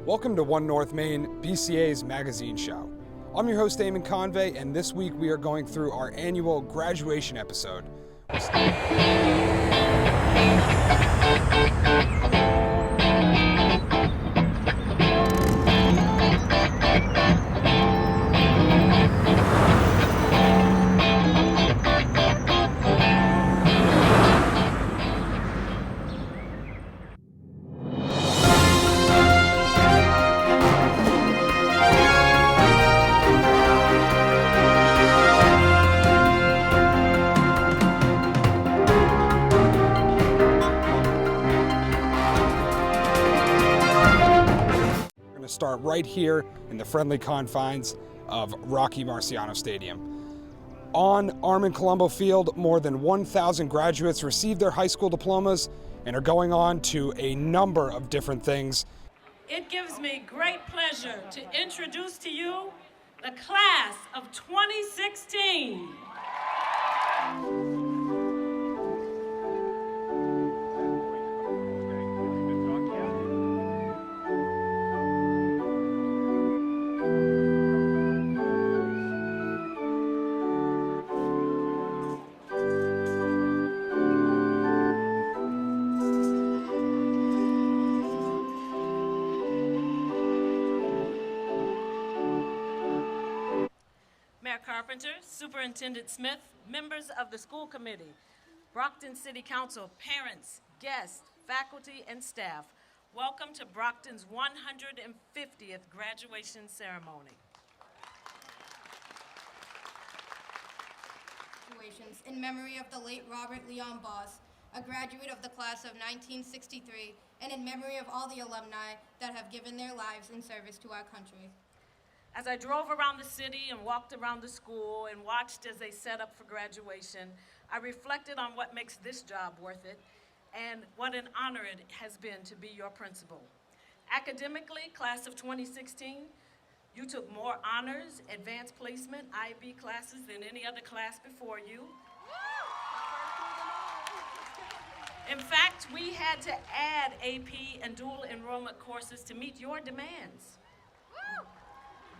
Welcome to One North Maine, BCA's magazine show. I'm your host, Eamon Convey, and this week we are going through our annual graduation episode. Start right here in the friendly confines of Rocky Marciano Stadium. On Armand Colombo Field, more than 1,000 graduates received their high school diplomas and are going on to a number of different things. It gives me great pleasure to introduce to you the class of 2016. Carpenter, Superintendent Smith, members of the school committee, Brockton City Council, parents, guests, faculty, and staff, welcome to Brockton's 150th graduation ceremony. In memory of the late Robert Leon Boss, a graduate of the class of 1963, and in memory of all the alumni that have given their lives in service to our country. As I drove around the city and walked around the school and watched as they set up for graduation, I reflected on what makes this job worth it and what an honor it has been to be your principal. Academically, class of 2016, you took more honors, advanced placement, IB classes than any other class before you. In fact, we had to add AP and dual enrollment courses to meet your demands.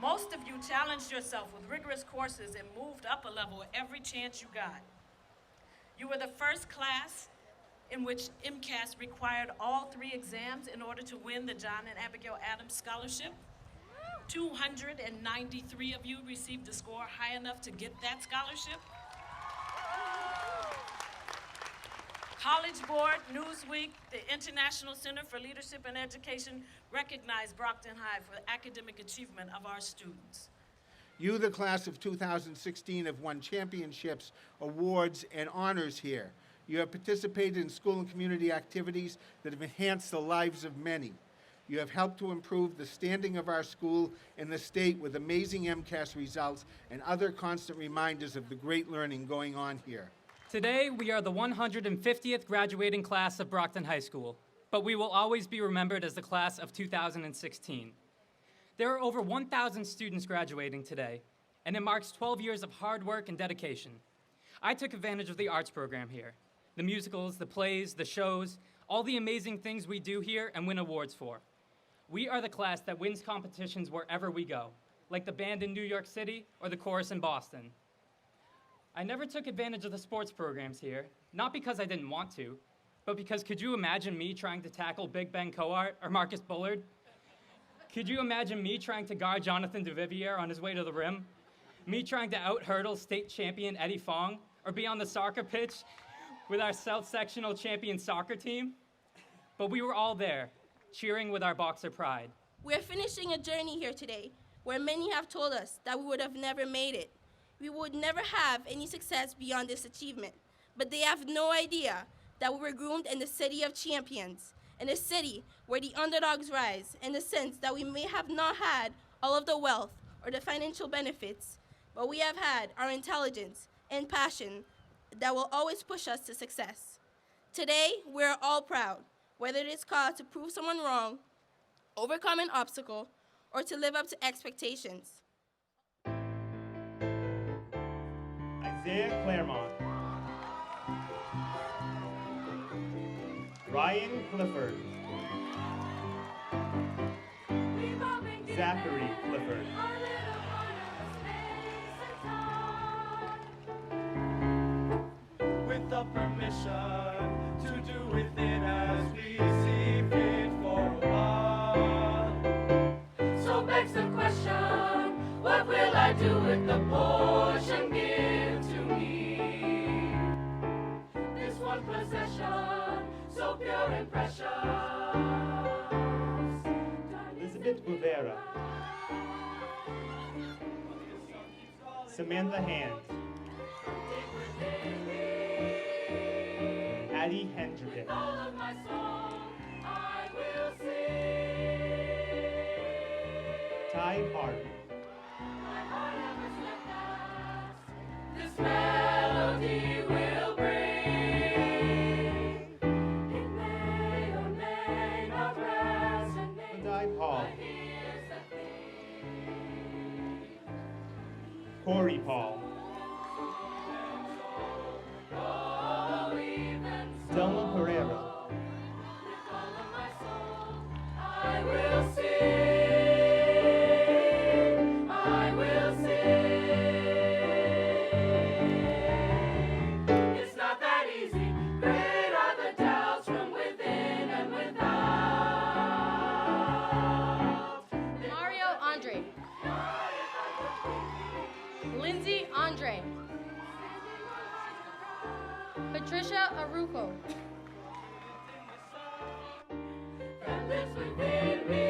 Most of you challenged yourself with rigorous courses and moved up a level every chance you got. You were the first class in which MCAS required all 3 exams in order to win the John and Abigail Adams Scholarship. 293 of you received a score high enough to get that scholarship. College Board, Newsweek, the International Center for Leadership and Education recognized Brockton High for the academic achievement of our students. You, the class of 2016, have won championships, awards, and honors here. You have participated in school and community activities that have enhanced the lives of many. You have helped to improve the standing of our school in the state with amazing MCAS results and other constant reminders of the great learning going on here. Today, we are the 150th graduating class of Brockton High School, but we will always be remembered as the class of 2016. There are over 1,000 students graduating today, and it marks 12 years of hard work and dedication. I took advantage of the arts program here, the musicals, the plays, the shows, all the amazing things we do here and win awards for. We are the class that wins competitions wherever we go, like the band in New York City or the chorus in Boston. I never took advantage of the sports programs here, not because I didn't want to, but because could you imagine me trying to tackle Big Ben Coart or Marcus Bullard? Could you imagine me trying to guard Jonathan Duvivier on his way to the rim? Me trying to out-hurdle state champion Eddie Fong, or be on the soccer pitch with our South Sectional champion soccer team? But we were all there, cheering with our boxer pride. We're finishing a journey here today, where many have told us that we would have never made it. We would never have any success beyond this achievement, but they have no idea that we were groomed in the city of champions, in a city where the underdogs rise, in the sense that we may have not had all of the wealth or the financial benefits, but we have had our intelligence and passion that will always push us to success. Today, we're all proud, whether it is called to prove someone wrong, overcome an obstacle, or to live up to expectations. Isaiah Claremont, Ryan Clifford, Zachary Clifford. With the permission to do with it as we see fit for a while. So begs the question, what will I do with the portion given to me? This one possession, so pure and precious. Elizabeth Rivera. Samantha Hand. Addie Hendricken. All of my soul, I will sing. Ty Harvey. My heart never slept us. This melody will bring. It may or may not resonate. Madai Paul. But here's the thing. Corey Paul. Oh, even so, Delma Pereira. with all of my soul, I will sing. I will sing. It's not that easy. Great are the doubts from within and without. Mario Andre. Lindsay Andre. Patricia Aruco. That lives within me.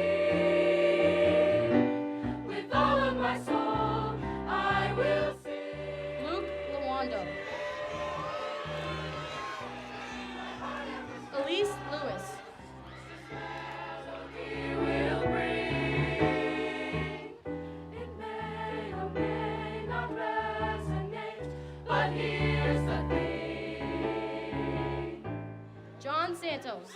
With all of my soul, I will sing. Luke Lawando. Elise Lewis. He will bring. It may or may not resonate, but here's the thing. John Santos.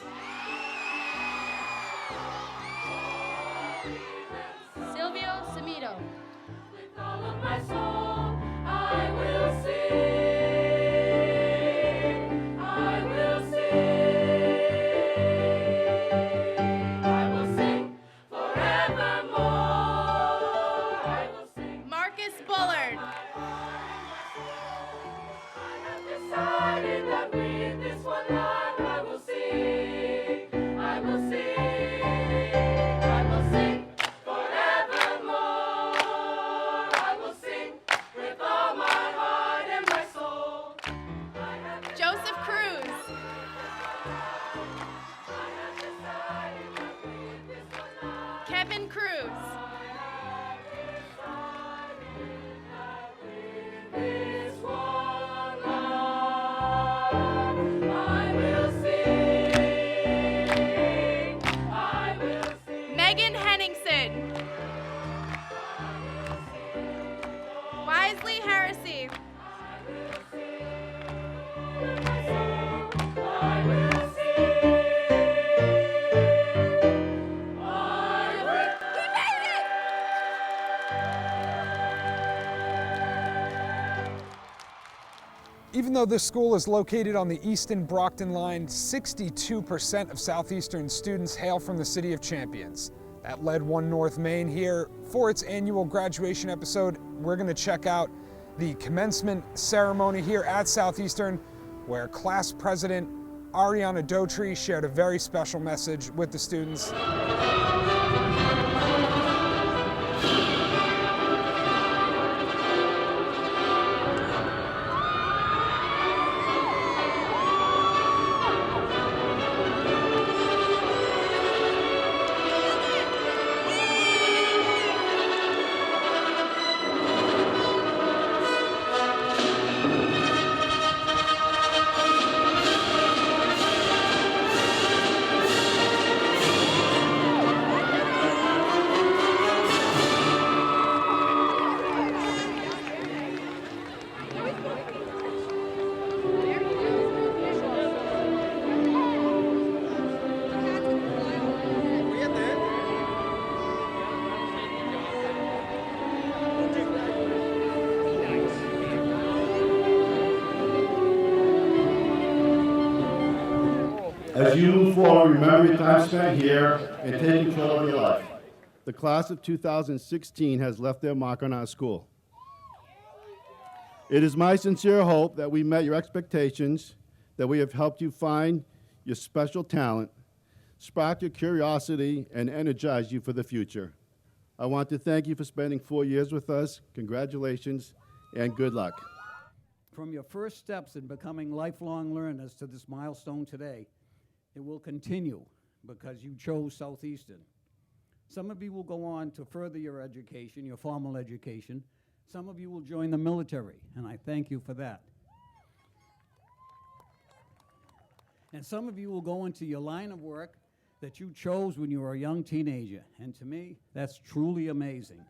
Silvio Samito. With all of my soul, I will sing. I will sing. I will sing forevermore. I will sing. Marcus Bullard. I have decided that with this one life I will sing. I will sing. I will sing forevermore. I will sing with all my heart and my soul. I have Joseph Cruz. decided that with this one life Kevin Cruz. this one life I will sing. I will sing. Megan Henningsen. Wisely Heresy. I will sing. I will. We made it! Even though this school is located on the Easton Brockton line, 62% of Southeastern students hail from the City of Champions. That led One North Main here. For its annual graduation episode, we're going to check out the commencement ceremony here at Southeastern, where class president Ariana Dotry shared a very special message with the students. As you move forward, remember your time spent here and take control of your life. The class of 2016 has left their mark on our school. It is my sincere hope that we met your expectations, that we have helped you find your special talent, sparked your curiosity, and energized you for the future. I want to thank you for spending 4 years with us. Congratulations and good luck. From your first steps in becoming lifelong learners to this milestone today, it will continue because you chose Southeastern. Some of you will go on to further your education, your formal education. Some of you will join the military, and I thank you for that. And some of you will go into your line of work that you chose when you were a young teenager, and to me, that's truly amazing.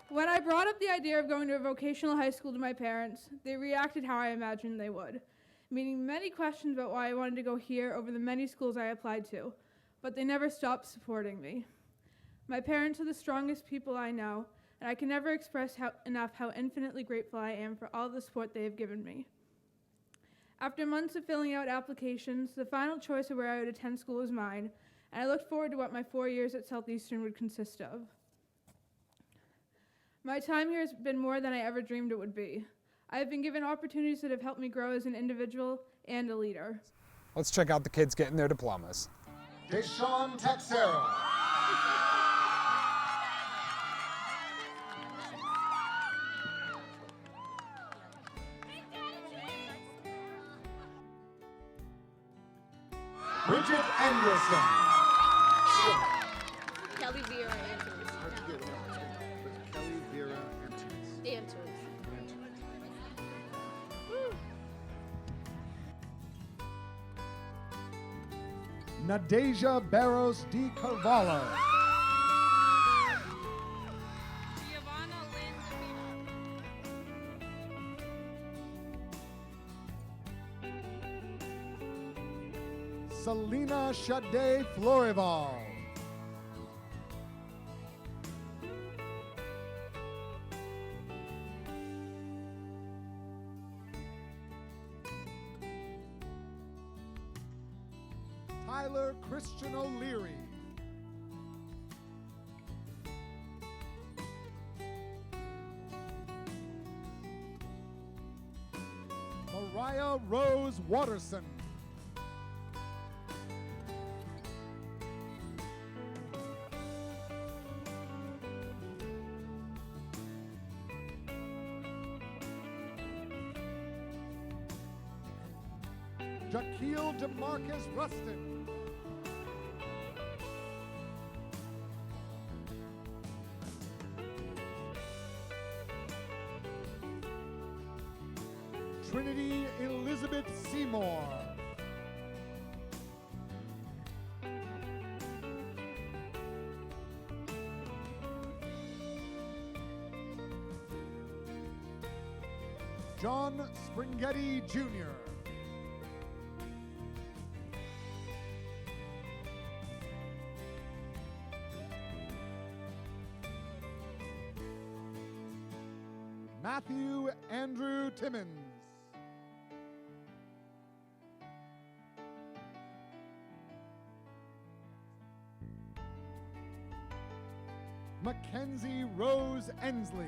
When I brought up the idea of going to a vocational high school to my parents, they reacted how I imagined they would, meaning many questions about why I wanted to go here over the many schools I applied to, but they never stopped supporting me. My parents are the strongest people I know, and I can never express enough how infinitely grateful I am for all the support they have given me. After months of filling out applications, the final choice of where I would attend school was mine, and I looked forward to what my 4 years at Southeastern would consist of. My time here has been more than I ever dreamed it would be. I have been given opportunities that have helped me grow as an individual and a leader. Let's check out the kids getting their diplomas. Deshaun Texero. Bridget Anderson. Kelly Vera Andrews. Kelly Vera Andrews. Nadeja Barros de Carvalho. Selena Shade Florival. Tyler Christian O'Leary. Mariah Rose Watterson. Jaquil DeMarcus Rustin. Trinity Elizabeth Seymour. John Springhetti Jr. Matthew Andrew Timmons. Mackenzie Rose Ensley.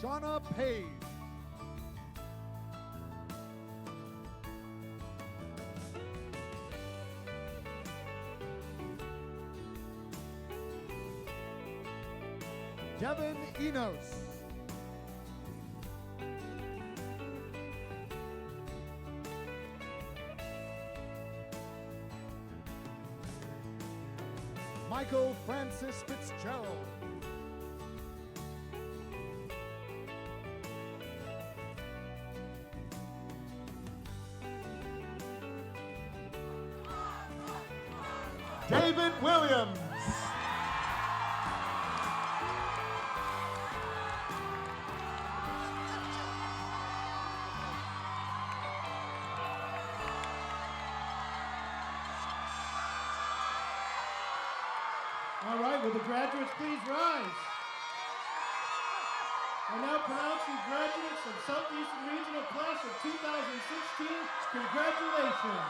Shauna Page. Devin Enos. Michael Francis Fitzgerald. David Williams. All right, will the graduates please rise? I now pronounce you graduates of Southeastern Regional Class of 2016. Congratulations.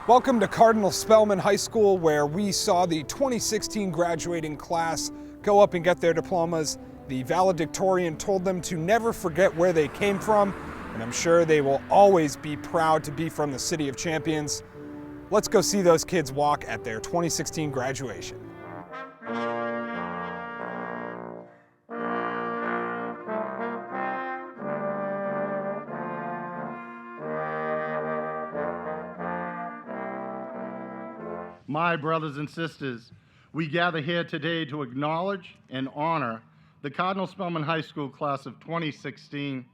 Welcome to Cardinal Spellman High School, where we saw the 2016 graduating class go up and get their diplomas. The valedictorian told them to never forget where they came from, and I'm sure they will always be proud to be from the City of Champions. Let's go see those kids walk at their 2016 graduation. My brothers and sisters, we gather here today to acknowledge and honor the Cardinal Spellman High School class of 2016.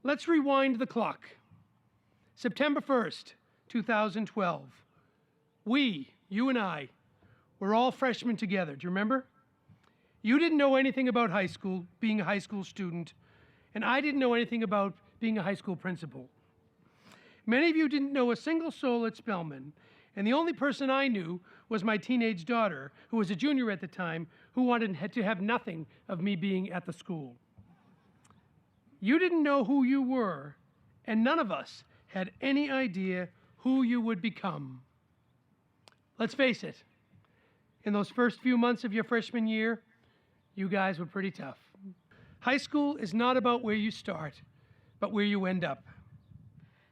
Let's rewind the clock. September 1st, 2012. We, you and I, were all freshmen together. Do you remember? You didn't know anything about high school, being a high school student, and I didn't know anything about being a high school principal. Many of you didn't know a single soul at Spellman, and the only person I knew was my teenage daughter, who was a junior at the time, who wanted to have nothing of me being at the school. You didn't know who you were, and none of us had any idea who you would become. Let's face it, in those first few months of your freshman year, you guys were pretty tough. High school is not about where you start, but where you end up.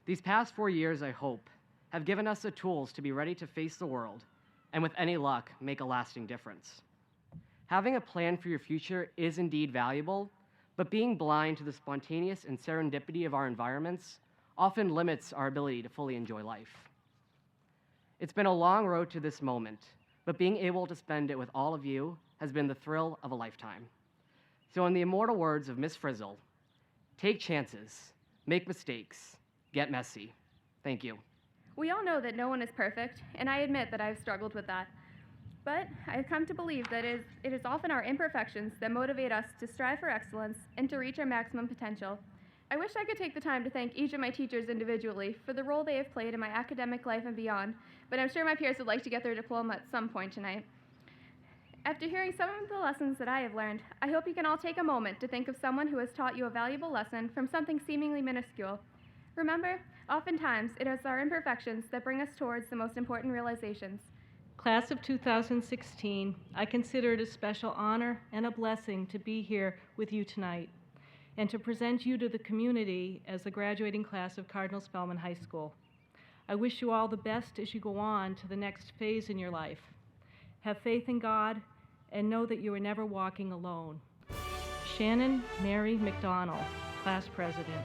These past 4 years, I hope, have given us the tools to be ready to face the world, and with any luck, make a lasting difference. Having a plan for your future is indeed valuable, but being blind to the spontaneous and serendipity of our environments often limits our ability to fully enjoy life. It's been a long road to this moment, but being able to spend it with all of you has been the thrill of a lifetime. So in the immortal words of Miss Frizzle, take chances, make mistakes, get messy. Thank you. We all know that no one is perfect, and I admit that I've struggled with that. But I've come to believe that it is often our imperfections that motivate us to strive for excellence and to reach our maximum potential. I wish I could take the time to thank each of my teachers individually for the role they have played in my academic life and beyond, but I'm sure my peers would like to get their diploma at some point tonight. After hearing some of the lessons that I have learned, I hope you can all take a moment to think of someone who has taught you a valuable lesson from something seemingly minuscule. Remember, oftentimes it is our imperfections that bring us towards the most important realizations. Class of 2016, I consider it a special honor and a blessing to be here with you tonight and to present you to the community as the graduating class of Cardinal Spellman High School. I wish you all the best as you go on to the next phase in your life. Have faith in God and know that you are never walking alone. Shannon Mary McDonald, Class President.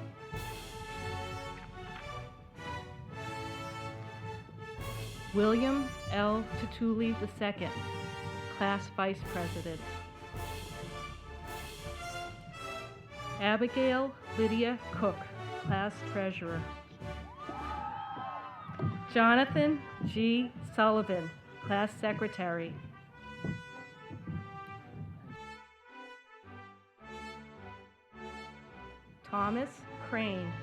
William L. Tutuli II, Class Vice President. Abigail Lydia Cook, Class Treasurer. Jonathan G. Sullivan, Class Secretary. Thomas Crane.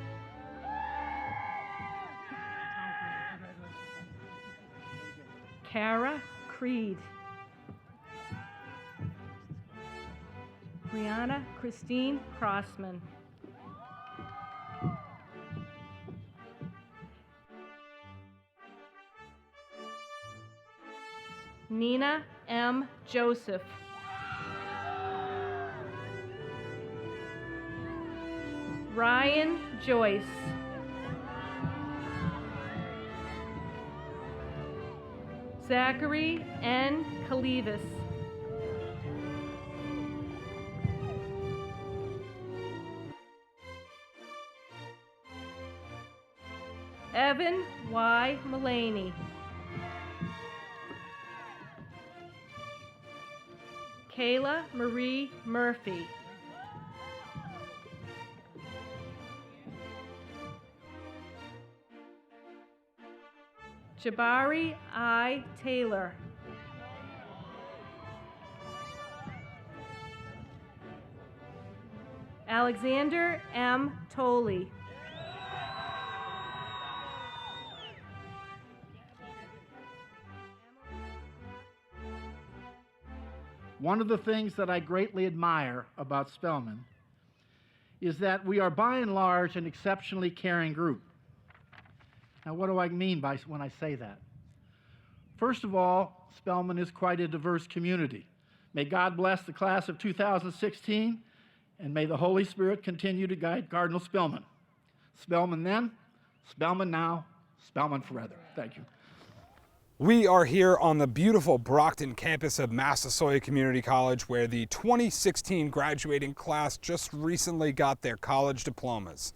Kara Creed. Brianna Christine Crossman. Nina M. Joseph. Ryan Joyce. Zachary N. Kalivas. Evan Y. Mullaney. Kayla Marie Murphy. Jabari I. Taylor. Alexander M. Tolley. One of the things that I greatly admire about Spellman is that we are by and large an exceptionally caring group. Now, what do I mean by when I say that? First of all, Spellman is quite a diverse community. May God bless the class of 2016, and may the Holy Spirit continue to guide Cardinal Spellman. Spellman then, Spellman now, Spellman forever. Thank you. We are here on the beautiful Brockton campus of Massasoit Community College, where the 2016 graduating class just recently got their college diplomas.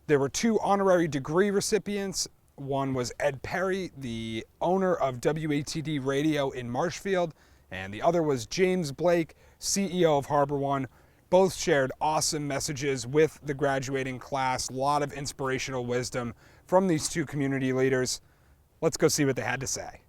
There were 2 honorary degree recipients. One was Ed Perry, the owner of WATD Radio in Marshfield, and the other was James Blake, CEO of Harbor One. Both shared awesome messages with the graduating class, a lot of inspirational wisdom from these 2 community leaders. Let's go see what they had to say.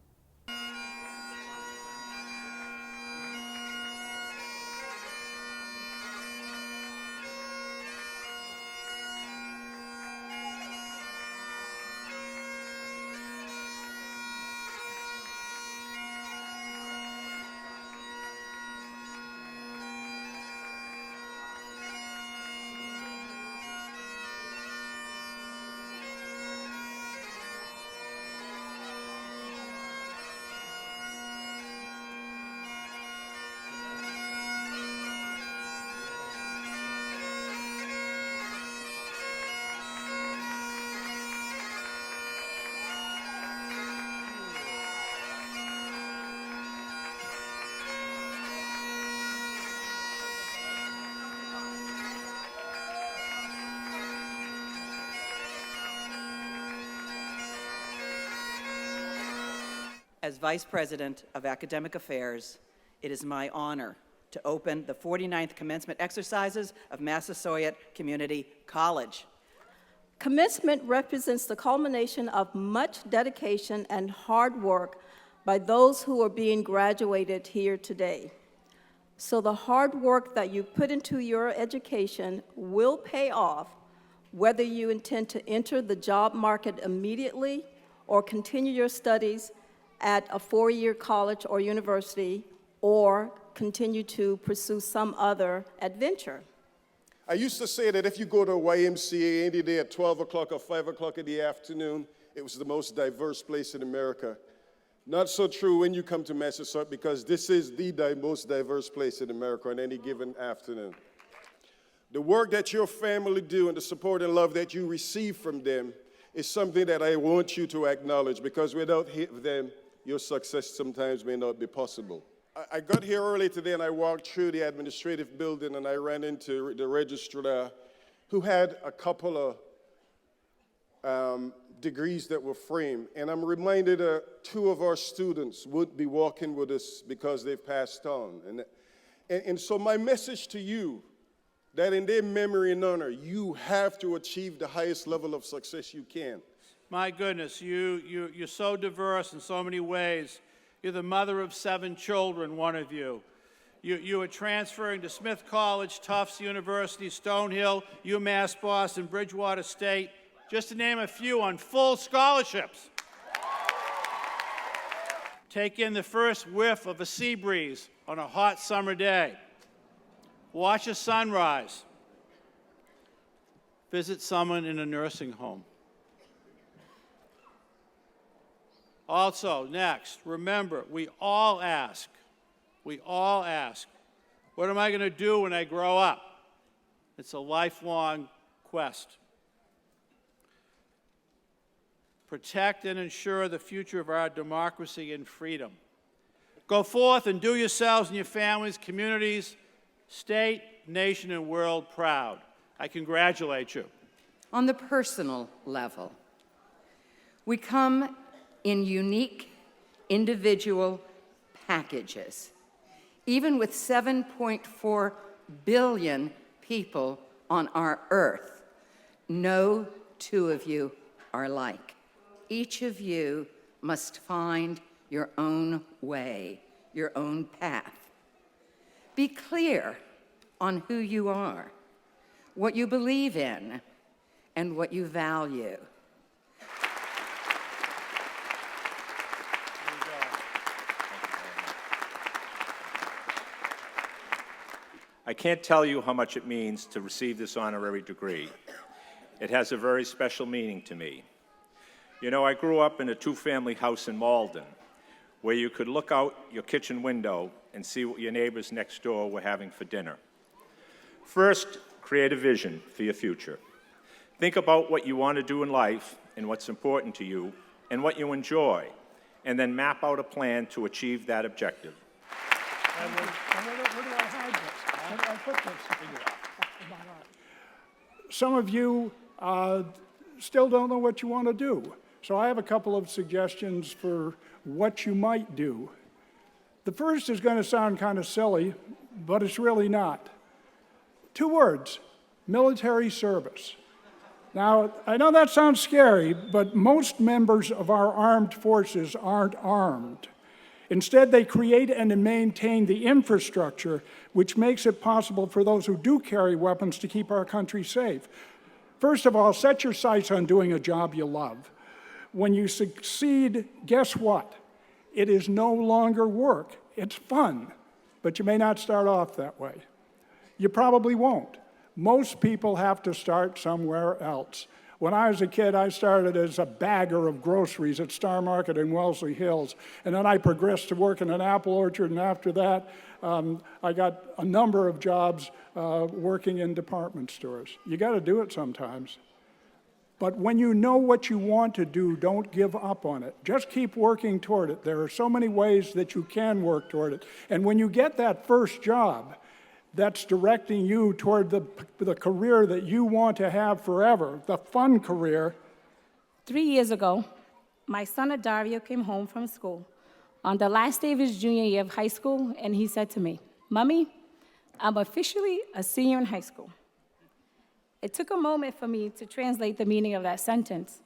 As Vice President of Academic Affairs, it is my honor to open the 49th commencement exercises of Massasoit Community College. Commencement represents the culmination of much dedication and hard work by those who are being graduated here today. So the hard work that you put into your education will pay off, whether you intend to enter the job market immediately or continue your studies at a 4-year college or university, or continue to pursue some other adventure. I used to say that if you go to a YMCA any day at 12 o'clock or 5 o'clock in the afternoon, it was the most diverse place in America. Not so true when you come to Massasoit, because this is the most diverse place in America on any given afternoon. The work that your family do and the support and love that you receive from them is something that I want you to acknowledge, because without them, your success sometimes may not be possible. I got here early today and I walked through the administrative building and I ran into the registrar who had a couple of degrees that were framed. And I'm reminded 2 of our students would be walking with us because they've passed on. And so my message to you, that in their memory and honor, you have to achieve the highest level of success you can. My goodness, you're so diverse in so many ways. You're the mother of 7 children, one of you. You are transferring to Smith College, Tufts University, Stonehill, UMass Boston, Bridgewater State, just to name a few, on full scholarships. Take in the first whiff of a sea breeze on a hot summer day. Watch a sunrise. Visit someone in a nursing home. Also, next, remember, we all ask, what am I going to do when I grow up? It's a lifelong quest. Protect and ensure the future of our democracy and freedom. Go forth and do yourselves and your families, communities, state, nation, and world proud. I congratulate you. On the personal level, we come in unique individual packages. Even with 7.4 billion people on our earth, no 2 of you are alike. Each of you must find your own way, your own path. Be clear on who you are, what you believe in, and what you value. I can't tell you how much it means to receive this honorary degree. It has a very special meaning to me. You know, I grew up in a two-family house in Malden, where you could look out your kitchen window and see what your neighbors next door were having for dinner. First, create a vision for your future. Think about what you want to do in life and what's important to you and what you enjoy, and then map out a plan to achieve that objective. Where do I hide this? Where do I put this? Some of you still don't know what you want to do. So I have a couple of suggestions for what you might do. The first is going to sound kind of silly, but it's really not. 2 words: military service. Now, I know that sounds scary, but most members of our armed forces aren't armed. Instead, they create and maintain the infrastructure which makes it possible for those who do carry weapons to keep our country safe. First of all, set your sights on doing a job you love. When you succeed, guess what? It is no longer work. It's fun, but you may not start off that way. You probably won't. Most people have to start somewhere else. When I was a kid, I started as a bagger of groceries at Star Market in Wellesley Hills, and then I progressed to work in an apple orchard, and after that, I got a number of jobs working in department stores. You got to do it sometimes. But when you know what you want to do, don't give up on it. Just keep working toward it. There are so many ways that you can work toward it. And when you get that first job, that's directing you toward the career that you want to have forever, the fun career. 3 years ago, my son Adario came home from school on the last day of his junior year of high school, and he said to me, "Mommy, I'm officially a senior in high school." It took a moment for me to translate the meaning of that sentence,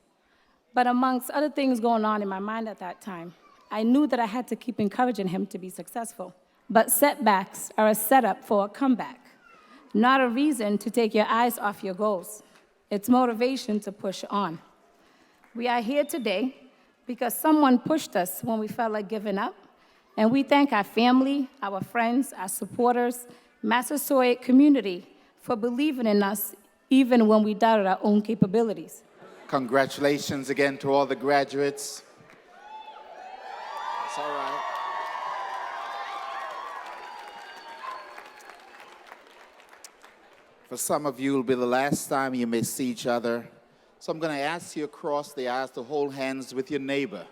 but amongst other things going on in my mind at that time, I knew that I had to keep encouraging him to be successful. But setbacks are a setup for a comeback, not a reason to take your eyes off your goals. It's motivation to push on. We are here today because someone pushed us when we felt like giving up, and we thank our family, our friends, our supporters, Massasoit community for believing in us even when we doubted our own capabilities. Congratulations again to all the graduates. It's all right. For some of you, it'll be the last time you may see each other. So I'm going to ask you across the aisle to hold hands with your neighbor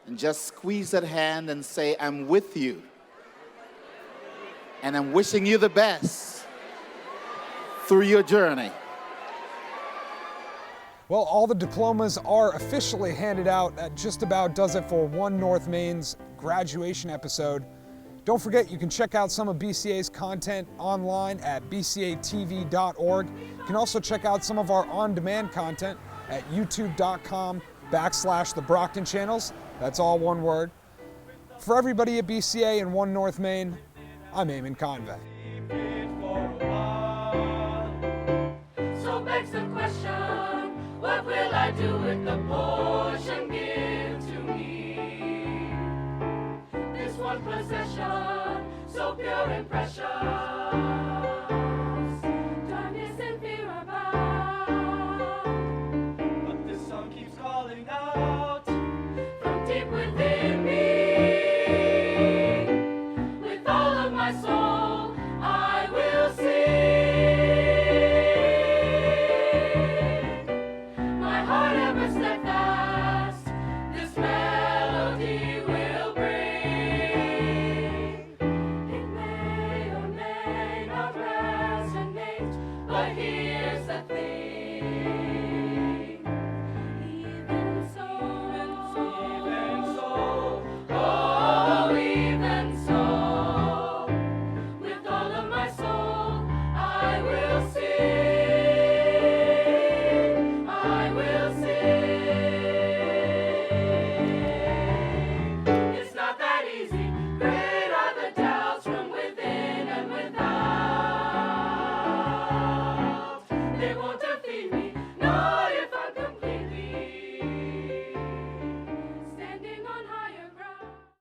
and just squeeze that hand and say, "I'm with you. And I'm wishing you the best through your journey." Well, all the diplomas are officially handed out. That just about does it for One North Maine's graduation episode. Don't forget, you can check out some of BCA's content online at bcatv.org. You can also check out some of our on-demand content at youtube.com/the Brockton channels. That's all one word. For everybody at BCA and One North Maine, I'm Eamon Convey. So begs the question, what will I do with the portion given to me? This one possession, so pure impression.